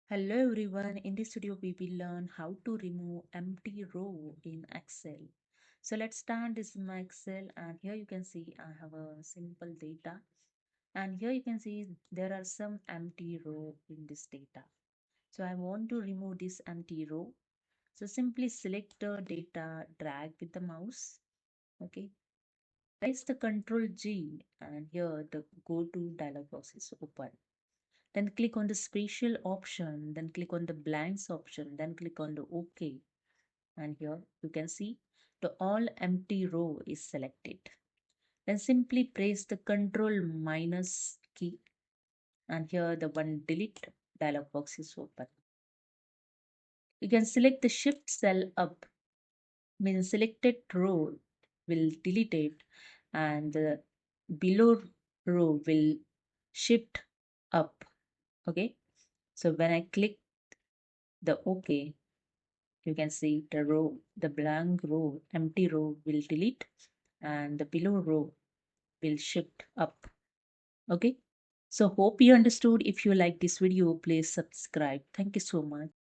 Hello everyone, in this video we will learn how to remove empty row in Excel. So let's start. This is my Excel and here you can see I have a simple data and here you can see there are some empty row in this data. So I want to remove this empty row. So simply select the data, drag with the mouse. Okay. Press the Ctrl G and here the go to dialog box is open. Then click on the spatial option, then click on the blanks option, then click on the OK. And here you can see the all empty row is selected. Then simply press the Ctrl minus key and here the one delete dialog box is open. You can select the shift cell up, means selected row will delete it and the below row will shift up. Okay, so when I click the OK, you can see the row, the blank row, empty row will delete and the below row will shift up. Okay. So hope you understood. If you like this video, please subscribe. Thank you so much.